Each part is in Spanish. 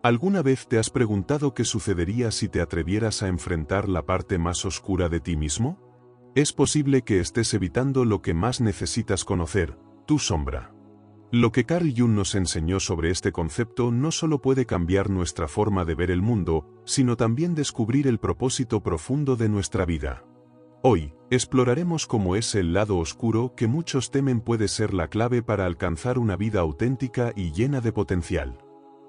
¿Alguna vez te has preguntado qué sucedería si te atrevieras a enfrentar la parte más oscura de ti mismo? Es posible que estés evitando lo que más necesitas conocer, tu sombra. Lo que Carl Jung nos enseñó sobre este concepto no solo puede cambiar nuestra forma de ver el mundo, sino también descubrir el propósito profundo de nuestra vida. Hoy, exploraremos cómo es el lado oscuro que muchos temen puede ser la clave para alcanzar una vida auténtica y llena de potencial.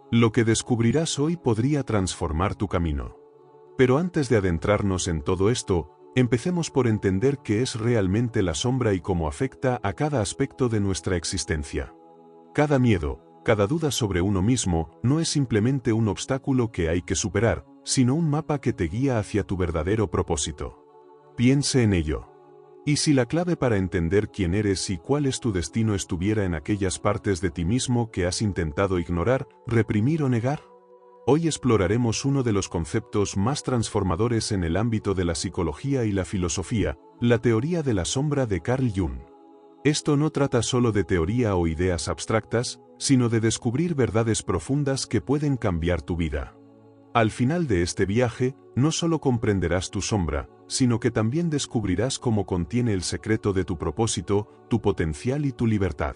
Lo que descubrirás hoy podría transformar tu camino. Pero antes de adentrarnos en todo esto, empecemos por entender qué es realmente la sombra y cómo afecta a cada aspecto de nuestra existencia. Cada miedo, cada duda sobre uno mismo, no es simplemente un obstáculo que hay que superar, sino un mapa que te guía hacia tu verdadero propósito. Piense en ello. ¿Y si la clave para entender quién eres y cuál es tu destino estuviera en aquellas partes de ti mismo que has intentado ignorar, reprimir o negar? Hoy exploraremos uno de los conceptos más transformadores en el ámbito de la psicología y la filosofía, la teoría de la sombra de Carl Jung. Esto no trata solo de teoría o ideas abstractas, sino de descubrir verdades profundas que pueden cambiar tu vida. Al final de este viaje, no solo comprenderás tu sombra, sino que también descubrirás cómo contiene el secreto de tu propósito, tu potencial y tu libertad.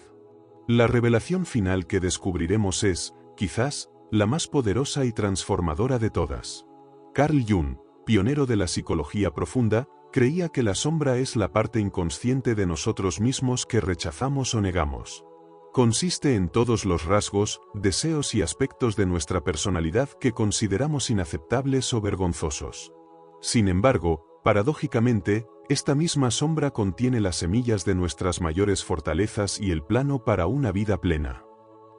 La revelación final que descubriremos es, quizás, la más poderosa y transformadora de todas. Carl Jung, pionero de la psicología profunda, creía que la sombra es la parte inconsciente de nosotros mismos que rechazamos o negamos. Consiste en todos los rasgos, deseos y aspectos de nuestra personalidad que consideramos inaceptables o vergonzosos. Sin embargo, paradójicamente, esta misma sombra contiene las semillas de nuestras mayores fortalezas y el plano para una vida plena.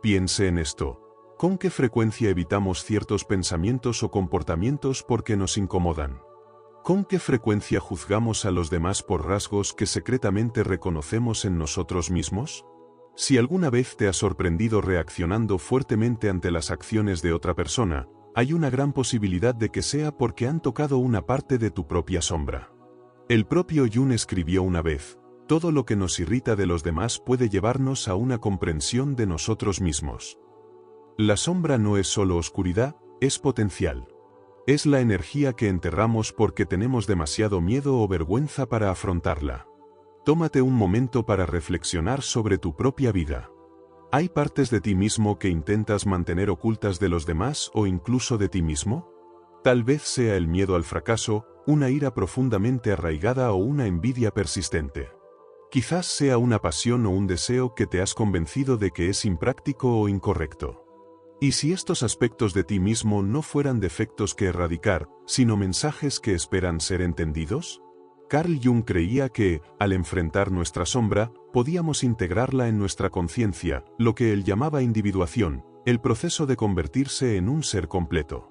Piense en esto. ¿Con qué frecuencia evitamos ciertos pensamientos o comportamientos porque nos incomodan? ¿Con qué frecuencia juzgamos a los demás por rasgos que secretamente reconocemos en nosotros mismos? Si alguna vez te has sorprendido reaccionando fuertemente ante las acciones de otra persona, hay una gran posibilidad de que sea porque han tocado una parte de tu propia sombra. El propio Jung escribió una vez, todo lo que nos irrita de los demás puede llevarnos a una comprensión de nosotros mismos. La sombra no es solo oscuridad, es potencial. Es la energía que enterramos porque tenemos demasiado miedo o vergüenza para afrontarla. Tómate un momento para reflexionar sobre tu propia vida. ¿Hay partes de ti mismo que intentas mantener ocultas de los demás o incluso de ti mismo? Tal vez sea el miedo al fracaso, una ira profundamente arraigada o una envidia persistente. Quizás sea una pasión o un deseo que te has convencido de que es impráctico o incorrecto. ¿Y si estos aspectos de ti mismo no fueran defectos que erradicar, sino mensajes que esperan ser entendidos? Carl Jung creía que, al enfrentar nuestra sombra, podíamos integrarla en nuestra conciencia, lo que él llamaba individuación, el proceso de convertirse en un ser completo.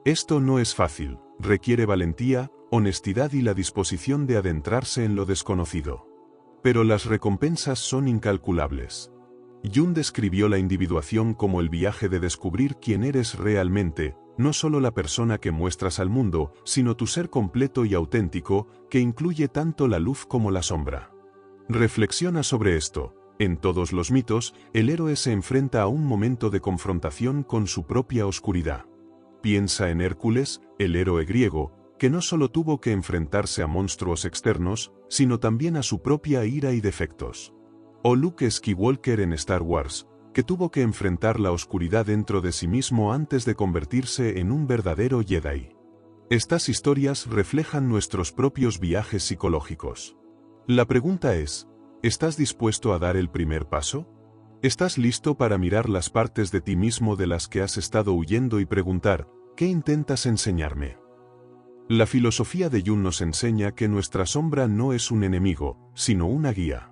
Esto no es fácil, requiere valentía, honestidad y la disposición de adentrarse en lo desconocido. Pero las recompensas son incalculables. Jung describió la individuación como el viaje de descubrir quién eres realmente, no solo la persona que muestras al mundo, sino tu ser completo y auténtico, que incluye tanto la luz como la sombra. Reflexiona sobre esto. En todos los mitos, el héroe se enfrenta a un momento de confrontación con su propia oscuridad. Piensa en Hércules, el héroe griego, que no solo tuvo que enfrentarse a monstruos externos, sino también a su propia ira y defectos. O Luke Skywalker en Star Wars, que tuvo que enfrentar la oscuridad dentro de sí mismo antes de convertirse en un verdadero Jedi. Estas historias reflejan nuestros propios viajes psicológicos. La pregunta es, ¿estás dispuesto a dar el primer paso? ¿Estás listo para mirar las partes de ti mismo de las que has estado huyendo y preguntar, ¿qué intentas enseñarme? La filosofía de Jung nos enseña que nuestra sombra no es un enemigo, sino una guía.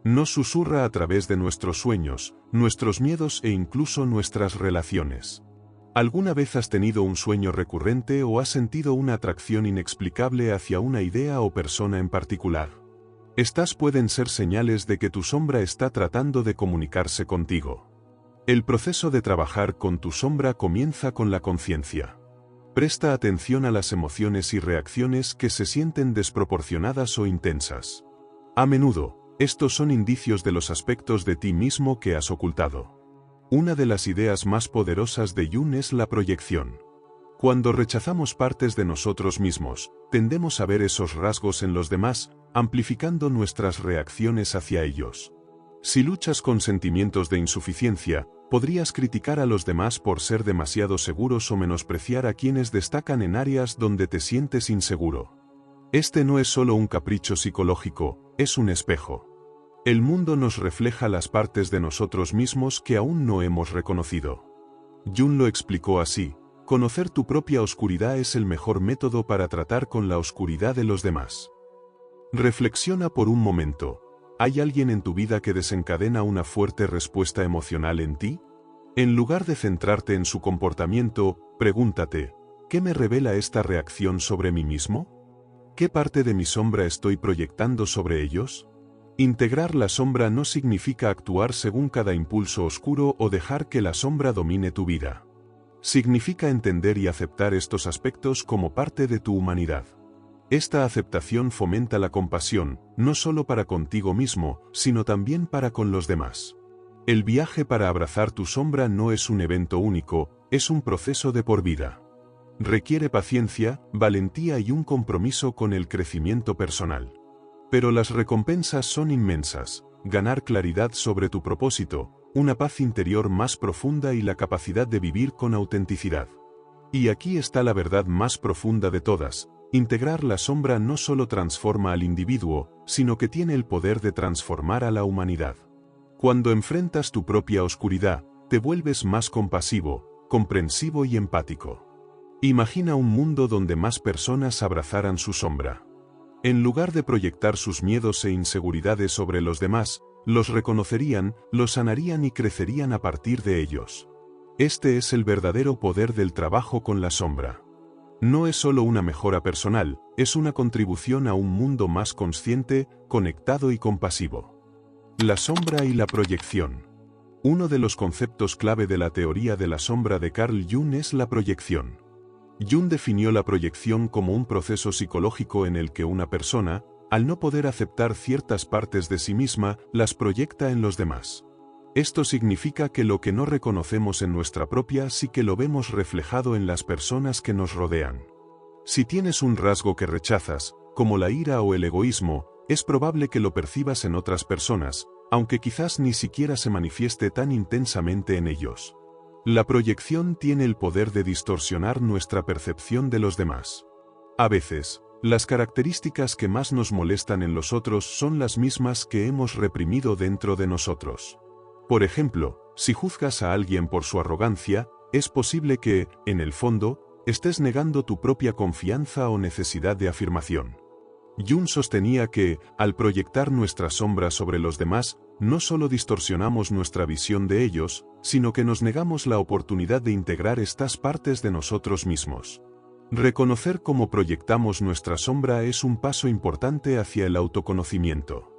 Nos susurra a través de nuestros sueños, nuestros miedos e incluso nuestras relaciones. ¿Alguna vez has tenido un sueño recurrente o has sentido una atracción inexplicable hacia una idea o persona en particular? Estas pueden ser señales de que tu sombra está tratando de comunicarse contigo. El proceso de trabajar con tu sombra comienza con la conciencia. Presta atención a las emociones y reacciones que se sienten desproporcionadas o intensas. A menudo, estos son indicios de los aspectos de ti mismo que has ocultado. Una de las ideas más poderosas de Jung es la proyección. Cuando rechazamos partes de nosotros mismos, tendemos a ver esos rasgos en los demás, amplificando nuestras reacciones hacia ellos. Si luchas con sentimientos de insuficiencia, podrías criticar a los demás por ser demasiado seguros o menospreciar a quienes destacan en áreas donde te sientes inseguro. Este no es solo un capricho psicológico, es un espejo. El mundo nos refleja las partes de nosotros mismos que aún no hemos reconocido. Jung lo explicó así: conocer tu propia oscuridad es el mejor método para tratar con la oscuridad de los demás. Reflexiona por un momento. ¿Hay alguien en tu vida que desencadena una fuerte respuesta emocional en ti? En lugar de centrarte en su comportamiento, pregúntate: ¿qué me revela esta reacción sobre mí mismo? ¿Qué parte de mi sombra estoy proyectando sobre ellos? Integrar la sombra no significa actuar según cada impulso oscuro o dejar que la sombra domine tu vida. Significa entender y aceptar estos aspectos como parte de tu humanidad. Esta aceptación fomenta la compasión, no solo para contigo mismo, sino también para con los demás. El viaje para abrazar tu sombra no es un evento único, es un proceso de por vida. Requiere paciencia, valentía y un compromiso con el crecimiento personal. Pero las recompensas son inmensas: ganar claridad sobre tu propósito, una paz interior más profunda y la capacidad de vivir con autenticidad. Y aquí está la verdad más profunda de todas: integrar la sombra no solo transforma al individuo, sino que tiene el poder de transformar a la humanidad. Cuando enfrentas tu propia oscuridad, te vuelves más compasivo, comprensivo y empático. Imagina un mundo donde más personas abrazaran su sombra. En lugar de proyectar sus miedos e inseguridades sobre los demás, los reconocerían, los sanarían y crecerían a partir de ellos. Este es el verdadero poder del trabajo con la sombra. No es solo una mejora personal, es una contribución a un mundo más consciente, conectado y compasivo. La sombra y la proyección. Uno de los conceptos clave de la teoría de la sombra de Carl Jung es la proyección. Jung definió la proyección como un proceso psicológico en el que una persona, al no poder aceptar ciertas partes de sí misma, las proyecta en los demás. Esto significa que lo que no reconocemos en nuestra propia sí que lo vemos reflejado en las personas que nos rodean. Si tienes un rasgo que rechazas, como la ira o el egoísmo, es probable que lo percibas en otras personas, aunque quizás ni siquiera se manifieste tan intensamente en ellos. La proyección tiene el poder de distorsionar nuestra percepción de los demás. A veces, las características que más nos molestan en los otros son las mismas que hemos reprimido dentro de nosotros. Por ejemplo, si juzgas a alguien por su arrogancia, es posible que, en el fondo, estés negando tu propia confianza o necesidad de afirmación. Jung sostenía que, al proyectar nuestra sombra sobre los demás, no solo distorsionamos nuestra visión de ellos, sino que nos negamos la oportunidad de integrar estas partes de nosotros mismos. Reconocer cómo proyectamos nuestra sombra es un paso importante hacia el autoconocimiento.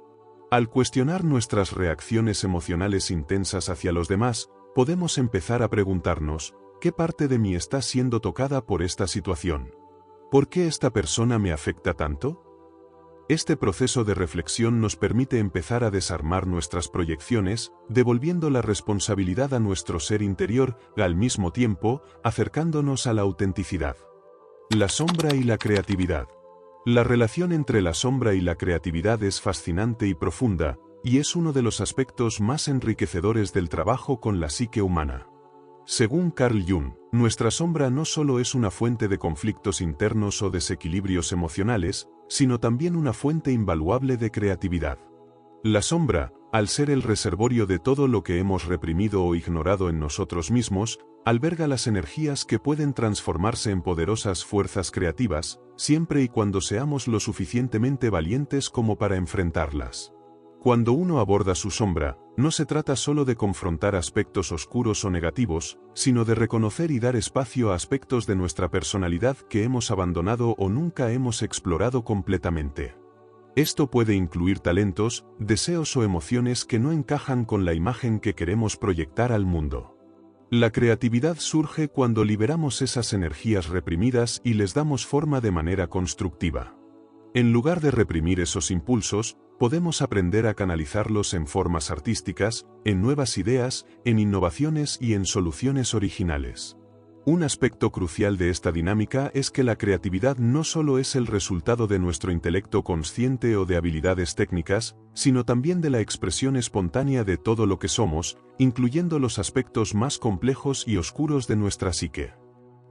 Al cuestionar nuestras reacciones emocionales intensas hacia los demás, podemos empezar a preguntarnos: ¿qué parte de mí está siendo tocada por esta situación? ¿Por qué esta persona me afecta tanto? Este proceso de reflexión nos permite empezar a desarmar nuestras proyecciones, devolviendo la responsabilidad a nuestro ser interior, al mismo tiempo, acercándonos a la autenticidad. La sombra y la creatividad. La relación entre la sombra y la creatividad es fascinante y profunda, y es uno de los aspectos más enriquecedores del trabajo con la psique humana. Según Carl Jung, nuestra sombra no solo es una fuente de conflictos internos o desequilibrios emocionales, sino también una fuente invaluable de creatividad. La sombra, al ser el reservorio de todo lo que hemos reprimido o ignorado en nosotros mismos, alberga las energías que pueden transformarse en poderosas fuerzas creativas, siempre y cuando seamos lo suficientemente valientes como para enfrentarlas. Cuando uno aborda su sombra, no se trata solo de confrontar aspectos oscuros o negativos, sino de reconocer y dar espacio a aspectos de nuestra personalidad que hemos abandonado o nunca hemos explorado completamente. Esto puede incluir talentos, deseos o emociones que no encajan con la imagen que queremos proyectar al mundo. La creatividad surge cuando liberamos esas energías reprimidas y les damos forma de manera constructiva. En lugar de reprimir esos impulsos, podemos aprender a canalizarlos en formas artísticas, en nuevas ideas, en innovaciones y en soluciones originales. Un aspecto crucial de esta dinámica es que la creatividad no solo es el resultado de nuestro intelecto consciente o de habilidades técnicas, sino también de la expresión espontánea de todo lo que somos, incluyendo los aspectos más complejos y oscuros de nuestra psique.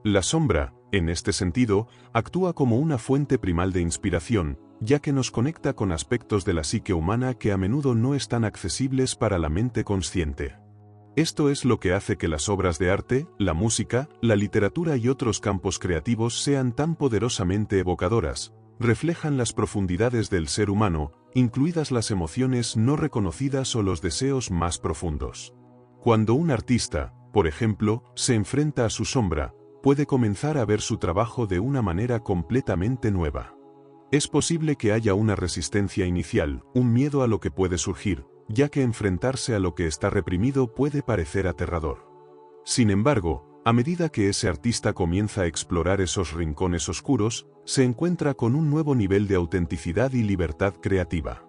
La sombra, en este sentido, actúa como una fuente primal de inspiración, ya que nos conecta con aspectos de la psique humana que a menudo no están accesibles para la mente consciente. Esto es lo que hace que las obras de arte, la música, la literatura y otros campos creativos sean tan poderosamente evocadoras, reflejan las profundidades del ser humano, incluidas las emociones no reconocidas o los deseos más profundos. Cuando un artista, por ejemplo, se enfrenta a su sombra, puede comenzar a ver su trabajo de una manera completamente nueva. Es posible que haya una resistencia inicial, un miedo a lo que puede surgir, ya que enfrentarse a lo que está reprimido puede parecer aterrador. Sin embargo, a medida que ese artista comienza a explorar esos rincones oscuros, se encuentra con un nuevo nivel de autenticidad y libertad creativa.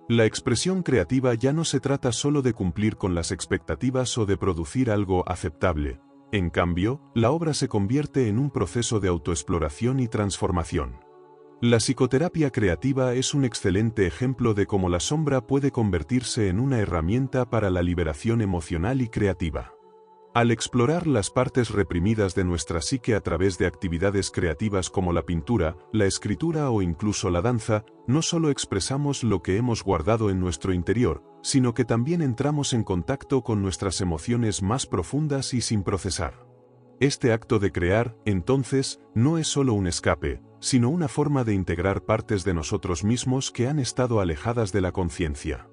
La expresión creativa ya no se trata solo de cumplir con las expectativas o de producir algo aceptable. En cambio, la obra se convierte en un proceso de autoexploración y transformación. La psicoterapia creativa es un excelente ejemplo de cómo la sombra puede convertirse en una herramienta para la liberación emocional y creativa. Al explorar las partes reprimidas de nuestra psique a través de actividades creativas como la pintura, la escritura o incluso la danza, no solo expresamos lo que hemos guardado en nuestro interior, sino que también entramos en contacto con nuestras emociones más profundas y sin procesar. Este acto de crear, entonces, no es solo un escape, sino una forma de integrar partes de nosotros mismos que han estado alejadas de la conciencia.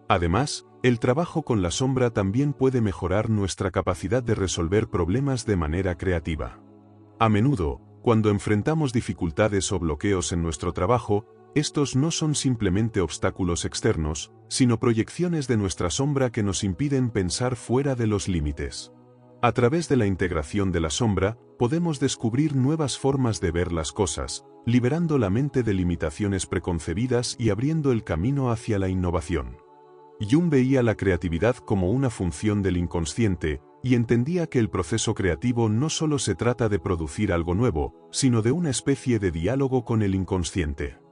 Además, el trabajo con la sombra también puede mejorar nuestra capacidad de resolver problemas de manera creativa. A menudo, cuando enfrentamos dificultades o bloqueos en nuestro trabajo, estos no son simplemente obstáculos externos, sino proyecciones de nuestra sombra que nos impiden pensar fuera de los límites. A través de la integración de la sombra, podemos descubrir nuevas formas de ver las cosas, liberando la mente de limitaciones preconcebidas y abriendo el camino hacia la innovación. Jung veía la creatividad como una función del inconsciente, y entendía que el proceso creativo no solo se trata de producir algo nuevo, sino de una especie de diálogo con el inconsciente.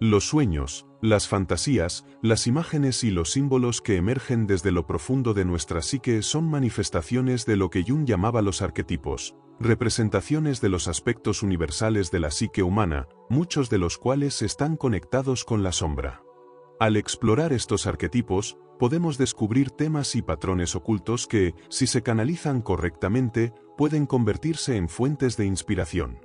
Los sueños, las fantasías, las imágenes y los símbolos que emergen desde lo profundo de nuestra psique son manifestaciones de lo que Jung llamaba los arquetipos, representaciones de los aspectos universales de la psique humana, muchos de los cuales están conectados con la sombra. Al explorar estos arquetipos, podemos descubrir temas y patrones ocultos que, si se canalizan correctamente, pueden convertirse en fuentes de inspiración.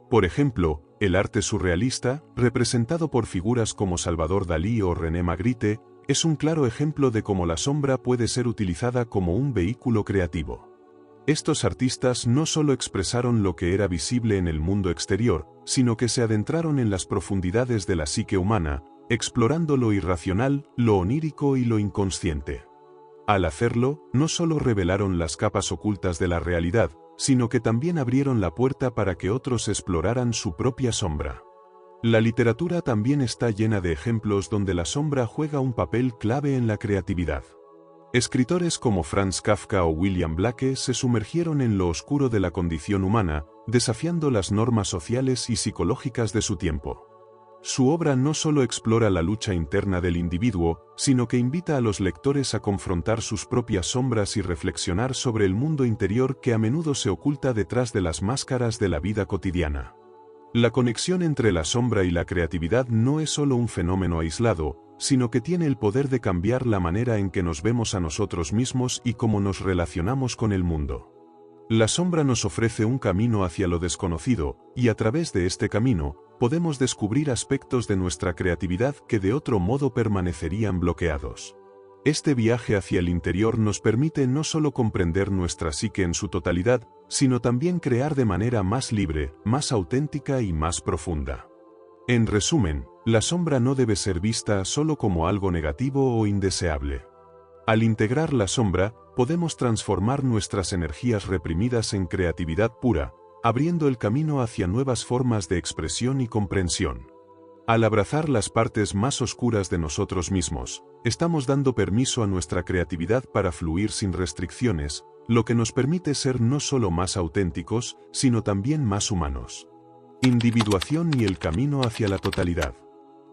Por ejemplo, el arte surrealista, representado por figuras como Salvador Dalí o René Magritte, es un claro ejemplo de cómo la sombra puede ser utilizada como un vehículo creativo. Estos artistas no solo expresaron lo que era visible en el mundo exterior, sino que se adentraron en las profundidades de la psique humana, explorando lo irracional, lo onírico y lo inconsciente. Al hacerlo, no solo revelaron las capas ocultas de la realidad, sino que también abrieron la puerta para que otros exploraran su propia sombra. La literatura también está llena de ejemplos donde la sombra juega un papel clave en la creatividad. Escritores como Franz Kafka o William Blake se sumergieron en lo oscuro de la condición humana, desafiando las normas sociales y psicológicas de su tiempo. Su obra no solo explora la lucha interna del individuo, sino que invita a los lectores a confrontar sus propias sombras y reflexionar sobre el mundo interior que a menudo se oculta detrás de las máscaras de la vida cotidiana. La conexión entre la sombra y la creatividad no es solo un fenómeno aislado, sino que tiene el poder de cambiar la manera en que nos vemos a nosotros mismos y cómo nos relacionamos con el mundo. La sombra nos ofrece un camino hacia lo desconocido, y a través de este camino, podemos descubrir aspectos de nuestra creatividad que de otro modo permanecerían bloqueados. Este viaje hacia el interior nos permite no solo comprender nuestra psique en su totalidad, sino también crear de manera más libre, más auténtica y más profunda. En resumen, la sombra no debe ser vista solo como algo negativo o indeseable. Al integrar la sombra, podemos transformar nuestras energías reprimidas en creatividad pura, abriendo el camino hacia nuevas formas de expresión y comprensión. Al abrazar las partes más oscuras de nosotros mismos, estamos dando permiso a nuestra creatividad para fluir sin restricciones, lo que nos permite ser no solo más auténticos, sino también más humanos. Individuación y el camino hacia la totalidad.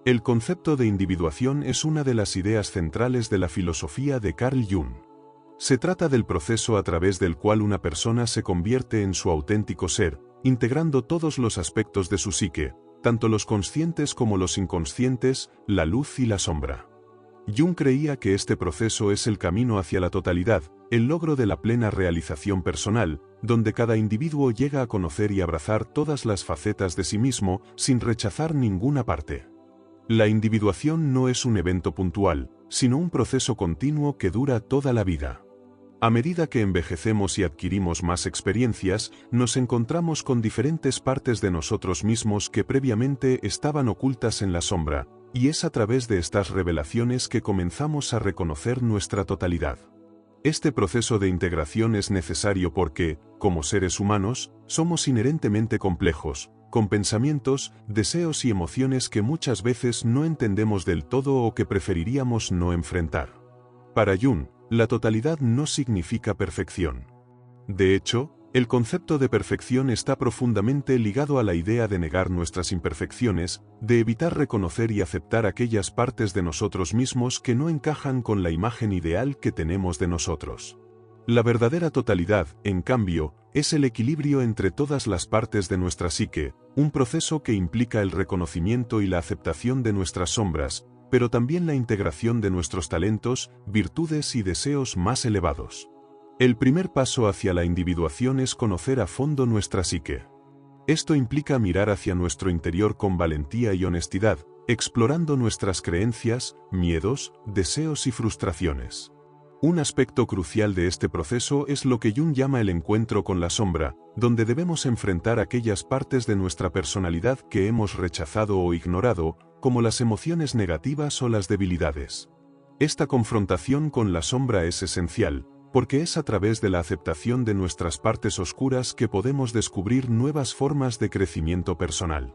El concepto de individuación es una de las ideas centrales de la filosofía de Carl Jung. Se trata del proceso a través del cual una persona se convierte en su auténtico ser, integrando todos los aspectos de su psique, tanto los conscientes como los inconscientes, la luz y la sombra. Jung creía que este proceso es el camino hacia la totalidad, el logro de la plena realización personal, donde cada individuo llega a conocer y abrazar todas las facetas de sí mismo, sin rechazar ninguna parte. La individuación no es un evento puntual, sino un proceso continuo que dura toda la vida. A medida que envejecemos y adquirimos más experiencias, nos encontramos con diferentes partes de nosotros mismos que previamente estaban ocultas en la sombra, y es a través de estas revelaciones que comenzamos a reconocer nuestra totalidad. Este proceso de integración es necesario porque, como seres humanos, somos inherentemente complejos, con pensamientos, deseos y emociones que muchas veces no entendemos del todo o que preferiríamos no enfrentar. Para Jung, la totalidad no significa perfección. De hecho, el concepto de perfección está profundamente ligado a la idea de negar nuestras imperfecciones, de evitar reconocer y aceptar aquellas partes de nosotros mismos que no encajan con la imagen ideal que tenemos de nosotros. La verdadera totalidad, en cambio, es el equilibrio entre todas las partes de nuestra psique, un proceso que implica el reconocimiento y la aceptación de nuestras sombras, pero también la integración de nuestros talentos, virtudes y deseos más elevados. El primer paso hacia la individuación es conocer a fondo nuestra psique. Esto implica mirar hacia nuestro interior con valentía y honestidad, explorando nuestras creencias, miedos, deseos y frustraciones. Un aspecto crucial de este proceso es lo que Jung llama el encuentro con la sombra, donde debemos enfrentar aquellas partes de nuestra personalidad que hemos rechazado o ignorado, como las emociones negativas o las debilidades. Esta confrontación con la sombra es esencial, porque es a través de la aceptación de nuestras partes oscuras que podemos descubrir nuevas formas de crecimiento personal.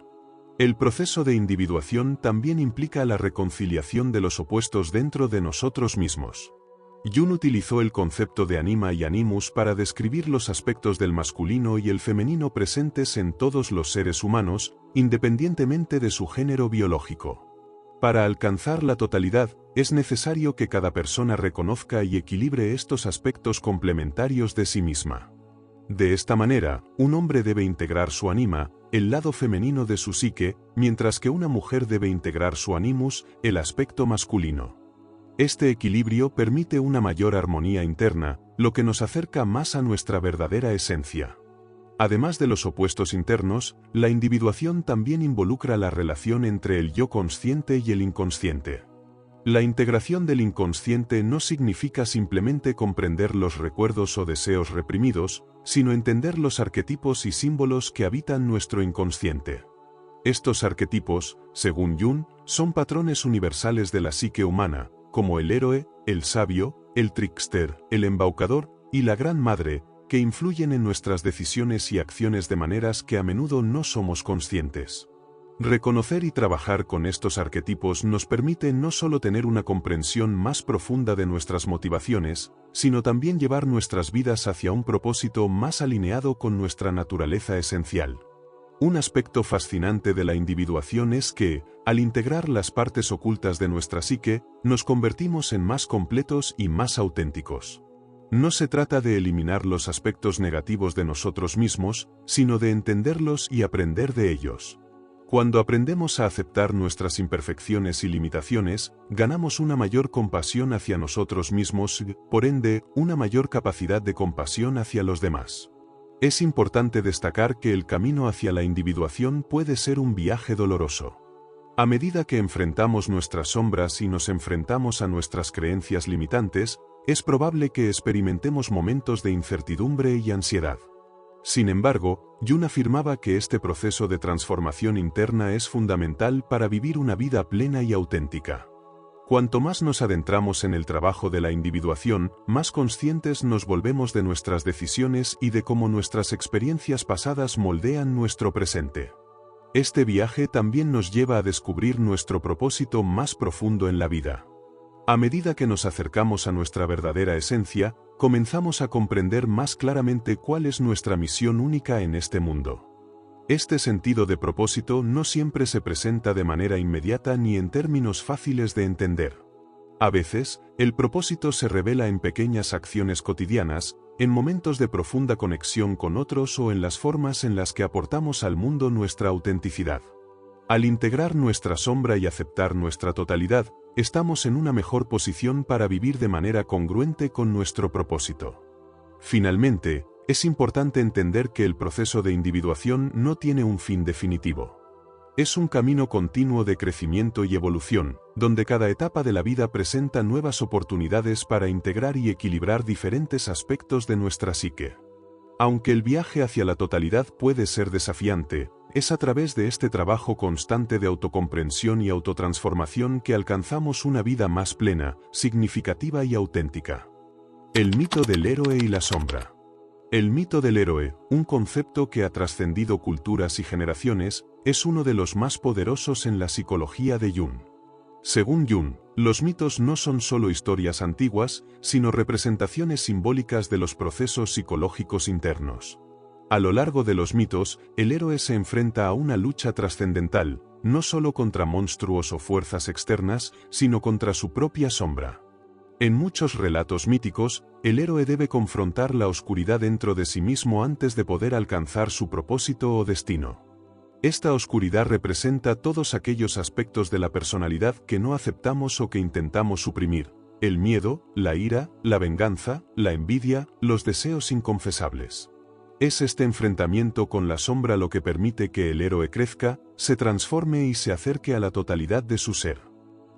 El proceso de individuación también implica la reconciliación de los opuestos dentro de nosotros mismos. Jung utilizó el concepto de anima y animus para describir los aspectos del masculino y el femenino presentes en todos los seres humanos, independientemente de su género biológico. Para alcanzar la totalidad, es necesario que cada persona reconozca y equilibre estos aspectos complementarios de sí misma. De esta manera, un hombre debe integrar su anima, el lado femenino de su psique, mientras que una mujer debe integrar su animus, el aspecto masculino. Este equilibrio permite una mayor armonía interna, lo que nos acerca más a nuestra verdadera esencia. Además de los opuestos internos, la individuación también involucra la relación entre el yo consciente y el inconsciente. La integración del inconsciente no significa simplemente comprender los recuerdos o deseos reprimidos, sino entender los arquetipos y símbolos que habitan nuestro inconsciente. Estos arquetipos, según Jung, son patrones universales de la psique humana, como el héroe, el sabio, el trickster, el embaucador y la gran madre, que influyen en nuestras decisiones y acciones de maneras que a menudo no somos conscientes. Reconocer y trabajar con estos arquetipos nos permite no solo tener una comprensión más profunda de nuestras motivaciones, sino también llevar nuestras vidas hacia un propósito más alineado con nuestra naturaleza esencial. Un aspecto fascinante de la individuación es que, al integrar las partes ocultas de nuestra psique, nos convertimos en más completos y más auténticos. No se trata de eliminar los aspectos negativos de nosotros mismos, sino de entenderlos y aprender de ellos. Cuando aprendemos a aceptar nuestras imperfecciones y limitaciones, ganamos una mayor compasión hacia nosotros mismos y, por ende, una mayor capacidad de compasión hacia los demás. Es importante destacar que el camino hacia la individuación puede ser un viaje doloroso. A medida que enfrentamos nuestras sombras y nos enfrentamos a nuestras creencias limitantes, es probable que experimentemos momentos de incertidumbre y ansiedad. Sin embargo, Jung afirmaba que este proceso de transformación interna es fundamental para vivir una vida plena y auténtica. Cuanto más nos adentramos en el trabajo de la individuación, más conscientes nos volvemos de nuestras decisiones y de cómo nuestras experiencias pasadas moldean nuestro presente. Este viaje también nos lleva a descubrir nuestro propósito más profundo en la vida. A medida que nos acercamos a nuestra verdadera esencia, comenzamos a comprender más claramente cuál es nuestra misión única en este mundo. Este sentido de propósito no siempre se presenta de manera inmediata ni en términos fáciles de entender. A veces, el propósito se revela en pequeñas acciones cotidianas, en momentos de profunda conexión con otros o en las formas en las que aportamos al mundo nuestra autenticidad. Al integrar nuestra sombra y aceptar nuestra totalidad, estamos en una mejor posición para vivir de manera congruente con nuestro propósito. Finalmente, es importante entender que el proceso de individuación no tiene un fin definitivo. Es un camino continuo de crecimiento y evolución, donde cada etapa de la vida presenta nuevas oportunidades para integrar y equilibrar diferentes aspectos de nuestra psique. Aunque el viaje hacia la totalidad puede ser desafiante, es a través de este trabajo constante de autocomprensión y autotransformación que alcanzamos una vida más plena, significativa y auténtica. El mito del héroe y la sombra. El mito del héroe, un concepto que ha trascendido culturas y generaciones, es uno de los más poderosos en la psicología de Jung. Según Jung, los mitos no son solo historias antiguas, sino representaciones simbólicas de los procesos psicológicos internos. A lo largo de los mitos, el héroe se enfrenta a una lucha trascendental, no solo contra monstruos o fuerzas externas, sino contra su propia sombra. En muchos relatos míticos, el héroe debe confrontar la oscuridad dentro de sí mismo antes de poder alcanzar su propósito o destino. Esta oscuridad representa todos aquellos aspectos de la personalidad que no aceptamos o que intentamos suprimir: el miedo, la ira, la venganza, la envidia, los deseos inconfesables. Es este enfrentamiento con la sombra lo que permite que el héroe crezca, se transforme y se acerque a la totalidad de su ser.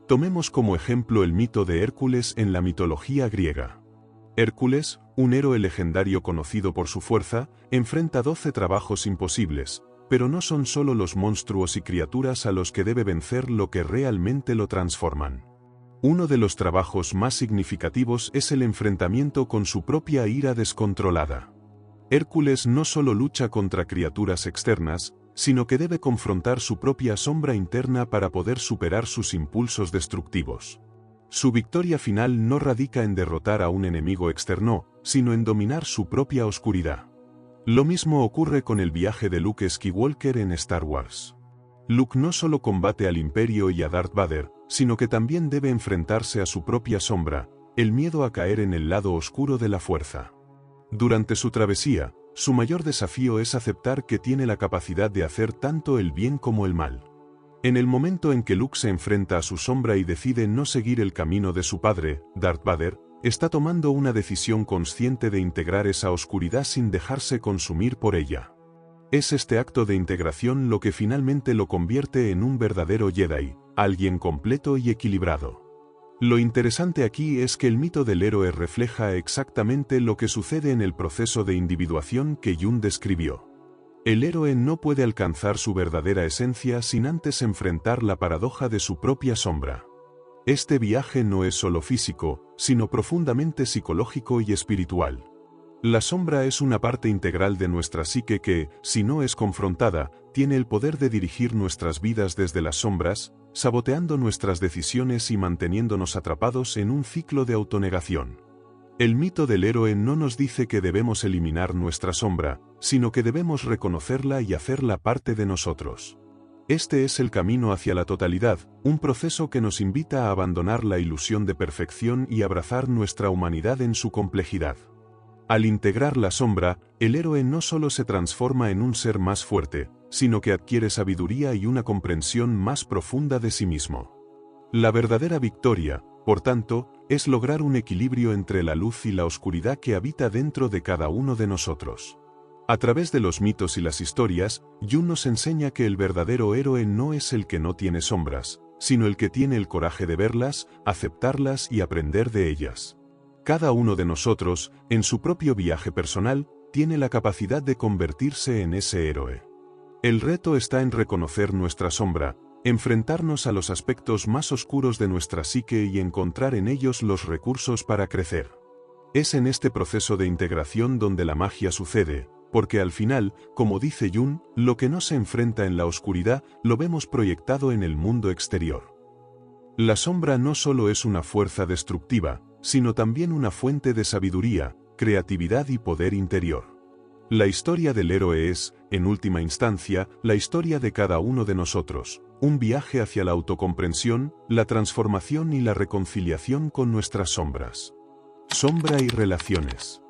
Tomemos como ejemplo el mito de Hércules en la mitología griega. Hércules, un héroe legendario conocido por su fuerza, enfrenta 12 trabajos imposibles, pero no son solo los monstruos y criaturas a los que debe vencer lo que realmente lo transforman. Uno de los trabajos más significativos es el enfrentamiento con su propia ira descontrolada. Hércules no solo lucha contra criaturas externas, sino que debe confrontar su propia sombra interna para poder superar sus impulsos destructivos. Su victoria final no radica en derrotar a un enemigo externo, sino en dominar su propia oscuridad. Lo mismo ocurre con el viaje de Luke Skywalker en Star Wars. Luke no solo combate al Imperio y a Darth Vader, sino que también debe enfrentarse a su propia sombra, el miedo a caer en el lado oscuro de la fuerza. Durante su travesía, su mayor desafío es aceptar que tiene la capacidad de hacer tanto el bien como el mal. En el momento en que Luke se enfrenta a su sombra y decide no seguir el camino de su padre, Darth Vader, está tomando una decisión consciente de integrar esa oscuridad sin dejarse consumir por ella. Es este acto de integración lo que finalmente lo convierte en un verdadero Jedi, alguien completo y equilibrado. Lo interesante aquí es que el mito del héroe refleja exactamente lo que sucede en el proceso de individuación que Jung describió. El héroe no puede alcanzar su verdadera esencia sin antes enfrentar la paradoja de su propia sombra. Este viaje no es solo físico, sino profundamente psicológico y espiritual. La sombra es una parte integral de nuestra psique que, si no es confrontada, tiene el poder de dirigir nuestras vidas desde las sombras, saboteando nuestras decisiones y manteniéndonos atrapados en un ciclo de autonegación. El mito del héroe no nos dice que debemos eliminar nuestra sombra, sino que debemos reconocerla y hacerla parte de nosotros. Este es el camino hacia la totalidad, un proceso que nos invita a abandonar la ilusión de perfección y abrazar nuestra humanidad en su complejidad. Al integrar la sombra, el héroe no solo se transforma en un ser más fuerte, sino que adquiere sabiduría y una comprensión más profunda de sí mismo. La verdadera victoria, por tanto, es lograr un equilibrio entre la luz y la oscuridad que habita dentro de cada uno de nosotros. A través de los mitos y las historias, Jung nos enseña que el verdadero héroe no es el que no tiene sombras, sino el que tiene el coraje de verlas, aceptarlas y aprender de ellas. Cada uno de nosotros, en su propio viaje personal, tiene la capacidad de convertirse en ese héroe. El reto está en reconocer nuestra sombra, enfrentarnos a los aspectos más oscuros de nuestra psique y encontrar en ellos los recursos para crecer. Es en este proceso de integración donde la magia sucede, porque al final, como dice Jung, lo que no se enfrenta en la oscuridad, lo vemos proyectado en el mundo exterior. La sombra no solo es una fuerza destructiva, sino también una fuente de sabiduría, creatividad y poder interior. La historia del héroe es, en última instancia, la historia de cada uno de nosotros, un viaje hacia la autocomprensión, la transformación y la reconciliación con nuestras sombras. Sombra y relaciones.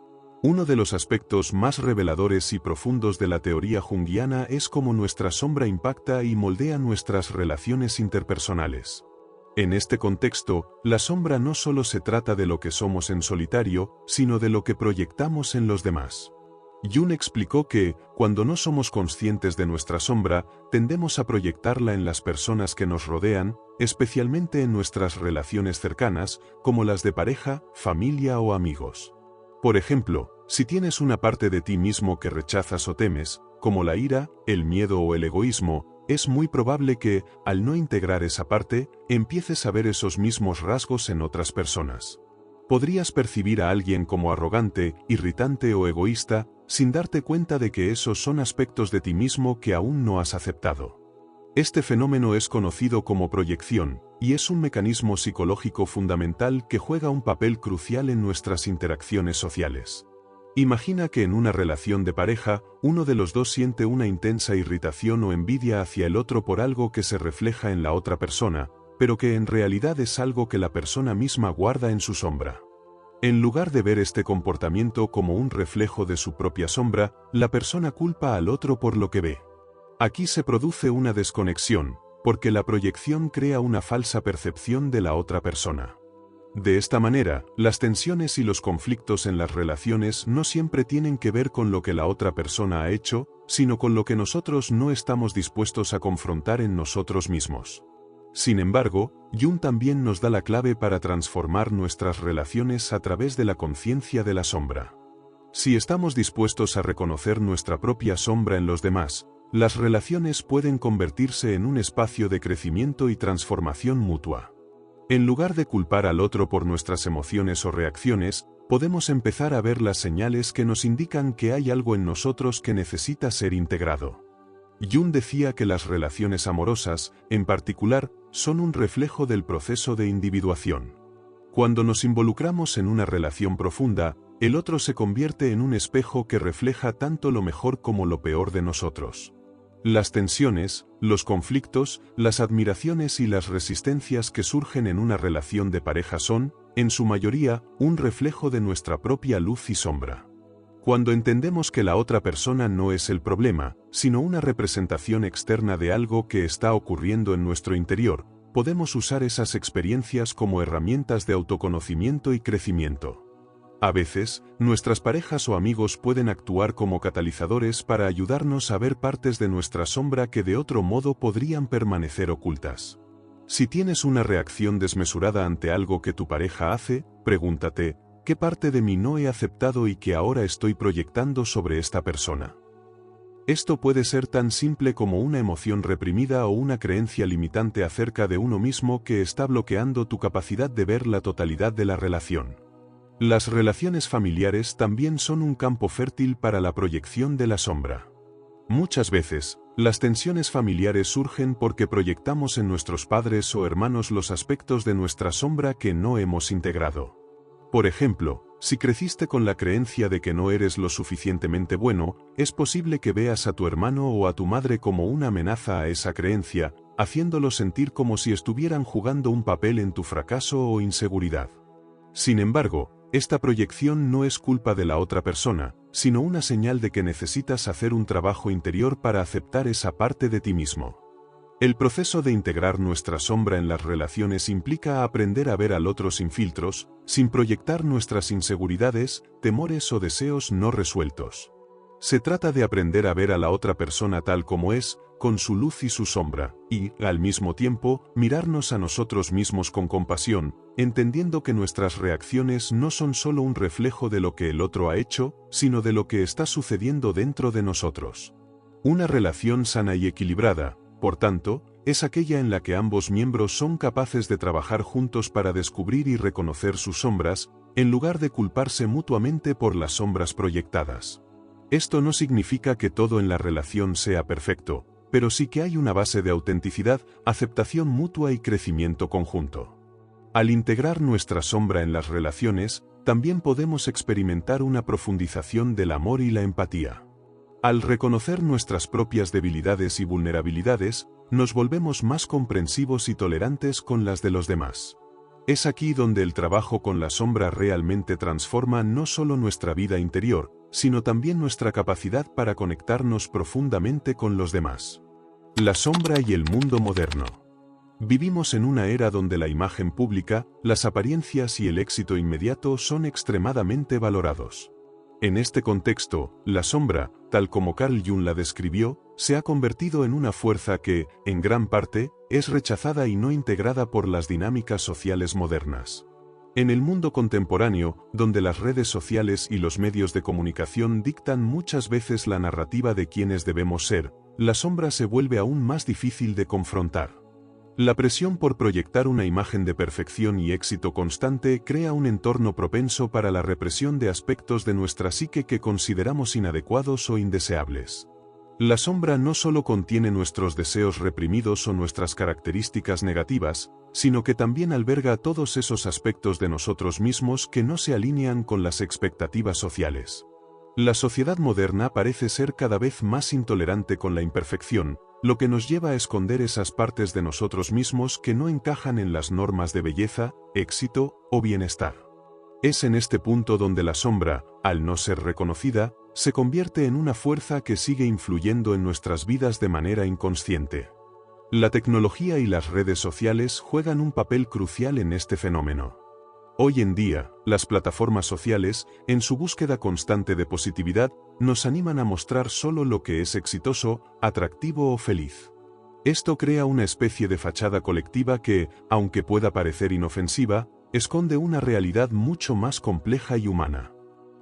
Uno de los aspectos más reveladores y profundos de la teoría junguiana es cómo nuestra sombra impacta y moldea nuestras relaciones interpersonales. En este contexto, la sombra no solo se trata de lo que somos en solitario, sino de lo que proyectamos en los demás. Jung explicó que, cuando no somos conscientes de nuestra sombra, tendemos a proyectarla en las personas que nos rodean, especialmente en nuestras relaciones cercanas, como las de pareja, familia o amigos. Por ejemplo, si tienes una parte de ti mismo que rechazas o temes, como la ira, el miedo o el egoísmo, es muy probable que, al no integrar esa parte, empieces a ver esos mismos rasgos en otras personas. Podrías percibir a alguien como arrogante, irritante o egoísta, sin darte cuenta de que esos son aspectos de ti mismo que aún no has aceptado. Este fenómeno es conocido como proyección, y es un mecanismo psicológico fundamental que juega un papel crucial en nuestras interacciones sociales. Imagina que en una relación de pareja, uno de los dos siente una intensa irritación o envidia hacia el otro por algo que se refleja en la otra persona, pero que en realidad es algo que la persona misma guarda en su sombra. En lugar de ver este comportamiento como un reflejo de su propia sombra, la persona culpa al otro por lo que ve. Aquí se produce una desconexión, porque la proyección crea una falsa percepción de la otra persona. De esta manera, las tensiones y los conflictos en las relaciones no siempre tienen que ver con lo que la otra persona ha hecho, sino con lo que nosotros no estamos dispuestos a confrontar en nosotros mismos. Sin embargo, Jung también nos da la clave para transformar nuestras relaciones a través de la conciencia de la sombra. Si estamos dispuestos a reconocer nuestra propia sombra en los demás, las relaciones pueden convertirse en un espacio de crecimiento y transformación mutua. En lugar de culpar al otro por nuestras emociones o reacciones, podemos empezar a ver las señales que nos indican que hay algo en nosotros que necesita ser integrado. Jung decía que las relaciones amorosas, en particular, son un reflejo del proceso de individuación. Cuando nos involucramos en una relación profunda, el otro se convierte en un espejo que refleja tanto lo mejor como lo peor de nosotros. Las tensiones, los conflictos, las admiraciones y las resistencias que surgen en una relación de pareja son, en su mayoría, un reflejo de nuestra propia luz y sombra. Cuando entendemos que la otra persona no es el problema, sino una representación externa de algo que está ocurriendo en nuestro interior, podemos usar esas experiencias como herramientas de autoconocimiento y crecimiento. A veces, nuestras parejas o amigos pueden actuar como catalizadores para ayudarnos a ver partes de nuestra sombra que de otro modo podrían permanecer ocultas. Si tienes una reacción desmesurada ante algo que tu pareja hace, pregúntate, ¿qué parte de mí no he aceptado y que ahora estoy proyectando sobre esta persona? Esto puede ser tan simple como una emoción reprimida o una creencia limitante acerca de uno mismo que está bloqueando tu capacidad de ver la totalidad de la relación. Las relaciones familiares también son un campo fértil para la proyección de la sombra. Muchas veces, las tensiones familiares surgen porque proyectamos en nuestros padres o hermanos los aspectos de nuestra sombra que no hemos integrado. Por ejemplo, si creciste con la creencia de que no eres lo suficientemente bueno, es posible que veas a tu hermano o a tu madre como una amenaza a esa creencia, haciéndolo sentir como si estuvieran jugando un papel en tu fracaso o inseguridad. Sin embargo, esta proyección no es culpa de la otra persona, sino una señal de que necesitas hacer un trabajo interior para aceptar esa parte de ti mismo. El proceso de integrar nuestra sombra en las relaciones implica aprender a ver al otro sin filtros, sin proyectar nuestras inseguridades, temores o deseos no resueltos. Se trata de aprender a ver a la otra persona tal como es, con su luz y su sombra, y, al mismo tiempo, mirarnos a nosotros mismos con compasión, entendiendo que nuestras reacciones no son solo un reflejo de lo que el otro ha hecho, sino de lo que está sucediendo dentro de nosotros. Una relación sana y equilibrada, por tanto, es aquella en la que ambos miembros son capaces de trabajar juntos para descubrir y reconocer sus sombras, en lugar de culparse mutuamente por las sombras proyectadas. Esto no significa que todo en la relación sea perfecto, pero sí que hay una base de autenticidad, aceptación mutua y crecimiento conjunto. Al integrar nuestra sombra en las relaciones, también podemos experimentar una profundización del amor y la empatía. Al reconocer nuestras propias debilidades y vulnerabilidades, nos volvemos más comprensivos y tolerantes con las de los demás. Es aquí donde el trabajo con la sombra realmente transforma no solo nuestra vida interior, sino también nuestra capacidad para conectarnos profundamente con los demás. La sombra y el mundo moderno. Vivimos en una era donde la imagen pública, las apariencias y el éxito inmediato son extremadamente valorados. En este contexto, la sombra, tal como Carl Jung la describió, se ha convertido en una fuerza que, en gran parte, es rechazada y no integrada por las dinámicas sociales modernas. En el mundo contemporáneo, donde las redes sociales y los medios de comunicación dictan muchas veces la narrativa de quiénes debemos ser, la sombra se vuelve aún más difícil de confrontar. La presión por proyectar una imagen de perfección y éxito constante crea un entorno propenso para la represión de aspectos de nuestra psique que consideramos inadecuados o indeseables. La sombra no solo contiene nuestros deseos reprimidos o nuestras características negativas, sino que también alberga todos esos aspectos de nosotros mismos que no se alinean con las expectativas sociales. La sociedad moderna parece ser cada vez más intolerante con la imperfección, lo que nos lleva a esconder esas partes de nosotros mismos que no encajan en las normas de belleza, éxito o bienestar. Es en este punto donde la sombra, al no ser reconocida, se convierte en una fuerza que sigue influyendo en nuestras vidas de manera inconsciente. La tecnología y las redes sociales juegan un papel crucial en este fenómeno. Hoy en día, las plataformas sociales, en su búsqueda constante de positividad, nos animan a mostrar solo lo que es exitoso, atractivo o feliz. Esto crea una especie de fachada colectiva que, aunque pueda parecer inofensiva, esconde una realidad mucho más compleja y humana.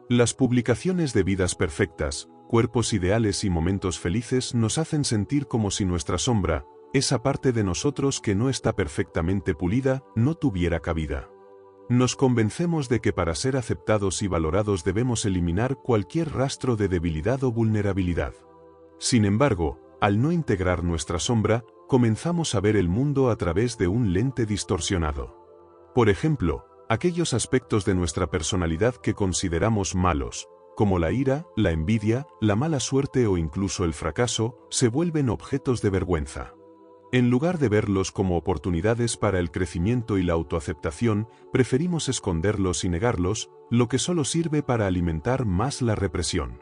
Las publicaciones de vidas perfectas, cuerpos ideales y momentos felices nos hacen sentir como si nuestra sombra, esa parte de nosotros que no está perfectamente pulida, no tuviera cabida. Nos convencemos de que para ser aceptados y valorados debemos eliminar cualquier rastro de debilidad o vulnerabilidad. Sin embargo, al no integrar nuestra sombra, comenzamos a ver el mundo a través de un lente distorsionado. Por ejemplo, aquellos aspectos de nuestra personalidad que consideramos malos, como la ira, la envidia, la mala suerte o incluso el fracaso, se vuelven objetos de vergüenza. En lugar de verlos como oportunidades para el crecimiento y la autoaceptación, preferimos esconderlos y negarlos, lo que solo sirve para alimentar más la represión.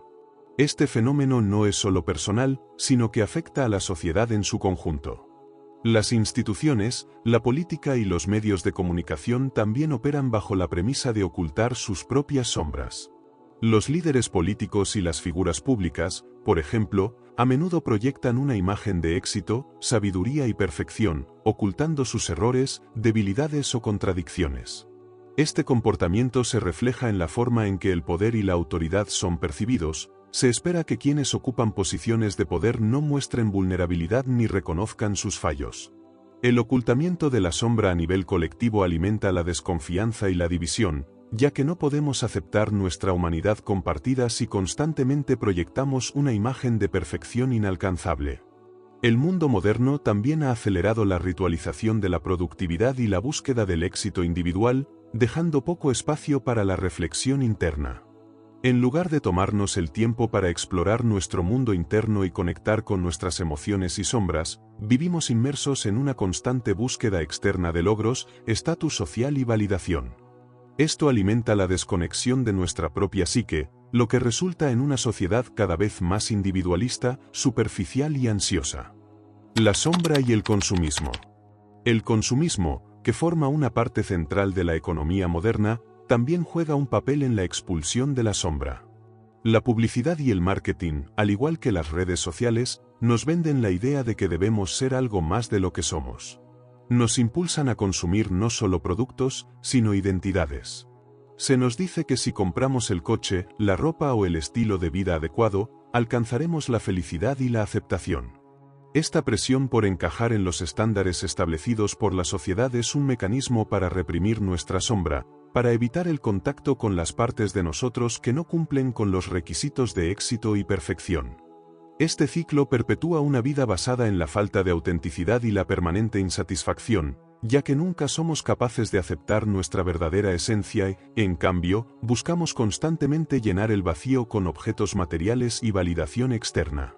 Este fenómeno no es solo personal, sino que afecta a la sociedad en su conjunto. Las instituciones, la política y los medios de comunicación también operan bajo la premisa de ocultar sus propias sombras. Los líderes políticos y las figuras públicas, por ejemplo, a menudo proyectan una imagen de éxito, sabiduría y perfección, ocultando sus errores, debilidades o contradicciones. Este comportamiento se refleja en la forma en que el poder y la autoridad son percibidos. Se espera que quienes ocupan posiciones de poder no muestren vulnerabilidad ni reconozcan sus fallos. El ocultamiento de la sombra a nivel colectivo alimenta la desconfianza y la división, ya que no podemos aceptar nuestra humanidad compartida si constantemente proyectamos una imagen de perfección inalcanzable. El mundo moderno también ha acelerado la ritualización de la productividad y la búsqueda del éxito individual, dejando poco espacio para la reflexión interna. En lugar de tomarnos el tiempo para explorar nuestro mundo interno y conectar con nuestras emociones y sombras, vivimos inmersos en una constante búsqueda externa de logros, estatus social y validación. Esto alimenta la desconexión de nuestra propia psique, lo que resulta en una sociedad cada vez más individualista, superficial y ansiosa. La sombra y el consumismo. El consumismo, que forma una parte central de la economía moderna, también juega un papel en la expulsión de la sombra. La publicidad y el marketing, al igual que las redes sociales, nos venden la idea de que debemos ser algo más de lo que somos. Nos impulsan a consumir no solo productos, sino identidades. Se nos dice que si compramos el coche, la ropa o el estilo de vida adecuado, alcanzaremos la felicidad y la aceptación. Esta presión por encajar en los estándares establecidos por la sociedad es un mecanismo para reprimir nuestra sombra, para evitar el contacto con las partes de nosotros que no cumplen con los requisitos de éxito y perfección. Este ciclo perpetúa una vida basada en la falta de autenticidad y la permanente insatisfacción, ya que nunca somos capaces de aceptar nuestra verdadera esencia y, en cambio, buscamos constantemente llenar el vacío con objetos materiales y validación externa.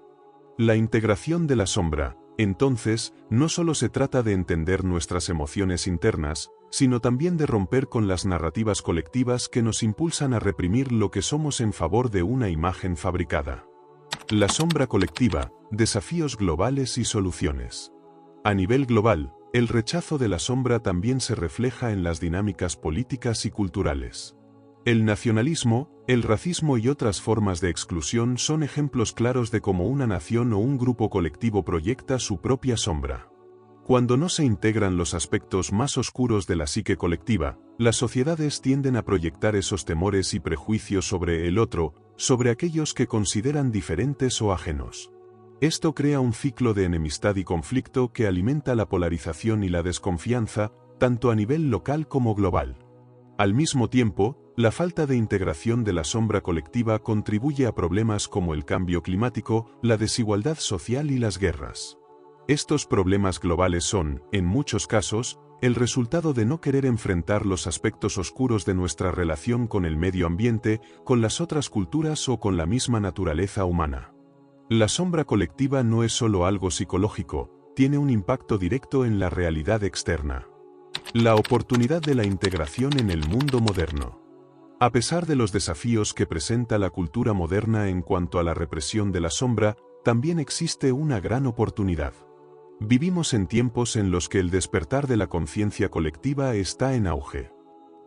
La integración de la sombra, entonces, no solo se trata de entender nuestras emociones internas, sino también de romper con las narrativas colectivas que nos impulsan a reprimir lo que somos en favor de una imagen fabricada. La sombra colectiva, desafíos globales y soluciones. A nivel global, el rechazo de la sombra también se refleja en las dinámicas políticas y culturales. El nacionalismo, el racismo y otras formas de exclusión son ejemplos claros de cómo una nación o un grupo colectivo proyecta su propia sombra. Cuando no se integran los aspectos más oscuros de la psique colectiva, las sociedades tienden a proyectar esos temores y prejuicios sobre el otro, sobre aquellos que consideran diferentes o ajenos. Esto crea un ciclo de enemistad y conflicto que alimenta la polarización y la desconfianza, tanto a nivel local como global. Al mismo tiempo, la falta de integración de la sombra colectiva contribuye a problemas como el cambio climático, la desigualdad social y las guerras. Estos problemas globales son, en muchos casos, el resultado de no querer enfrentar los aspectos oscuros de nuestra relación con el medio ambiente, con las otras culturas o con la misma naturaleza humana. La sombra colectiva no es solo algo psicológico, tiene un impacto directo en la realidad externa. La oportunidad de la integración en el mundo moderno. A pesar de los desafíos que presenta la cultura moderna en cuanto a la represión de la sombra, también existe una gran oportunidad. Vivimos en tiempos en los que el despertar de la conciencia colectiva está en auge.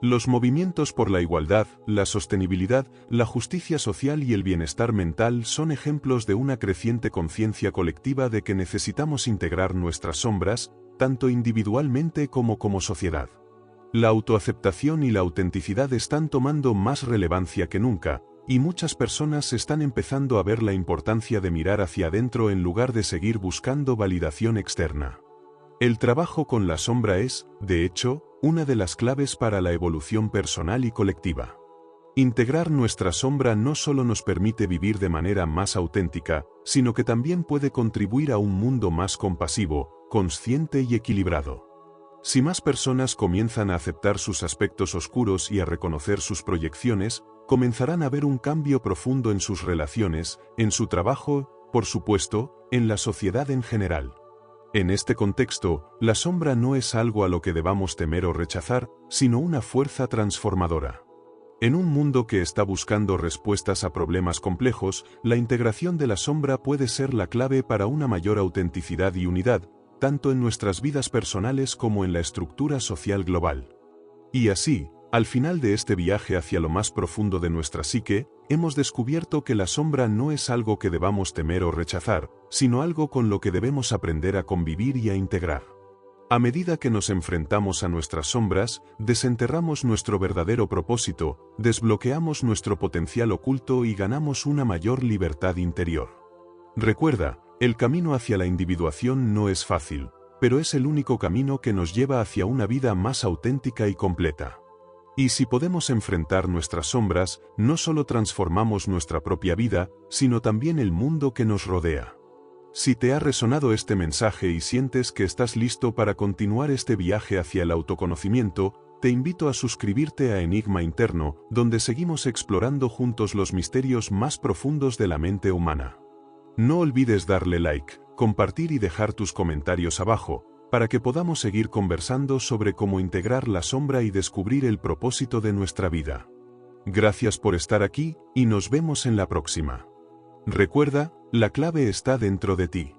Los movimientos por la igualdad, la sostenibilidad, la justicia social y el bienestar mental son ejemplos de una creciente conciencia colectiva de que necesitamos integrar nuestras sombras, tanto individualmente como sociedad. La autoaceptación y la autenticidad están tomando más relevancia que nunca, y muchas personas están empezando a ver la importancia de mirar hacia adentro en lugar de seguir buscando validación externa. El trabajo con la sombra es, de hecho, una de las claves para la evolución personal y colectiva. Integrar nuestra sombra no solo nos permite vivir de manera más auténtica, sino que también puede contribuir a un mundo más compasivo, consciente y equilibrado. Si más personas comienzan a aceptar sus aspectos oscuros y a reconocer sus proyecciones, comenzarán a ver un cambio profundo en sus relaciones, en su trabajo, por supuesto, en la sociedad en general. En este contexto, la sombra no es algo a lo que debamos temer o rechazar, sino una fuerza transformadora. En un mundo que está buscando respuestas a problemas complejos, la integración de la sombra puede ser la clave para una mayor autenticidad y unidad, tanto en nuestras vidas personales como en la estructura social global. Y así, al final de este viaje hacia lo más profundo de nuestra psique, hemos descubierto que la sombra no es algo que debamos temer o rechazar, sino algo con lo que debemos aprender a convivir y a integrar. A medida que nos enfrentamos a nuestras sombras, desenterramos nuestro verdadero propósito, desbloqueamos nuestro potencial oculto y ganamos una mayor libertad interior. Recuerda, el camino hacia la individuación no es fácil, pero es el único camino que nos lleva hacia una vida más auténtica y completa. Y si podemos enfrentar nuestras sombras, no solo transformamos nuestra propia vida, sino también el mundo que nos rodea. Si te ha resonado este mensaje y sientes que estás listo para continuar este viaje hacia el autoconocimiento, te invito a suscribirte a Enigma Interno, donde seguimos explorando juntos los misterios más profundos de la mente humana. No olvides darle like, compartir y dejar tus comentarios abajo, para que podamos seguir conversando sobre cómo integrar la sombra y descubrir el propósito de nuestra vida. Gracias por estar aquí, y nos vemos en la próxima. Recuerda, la clave está dentro de ti.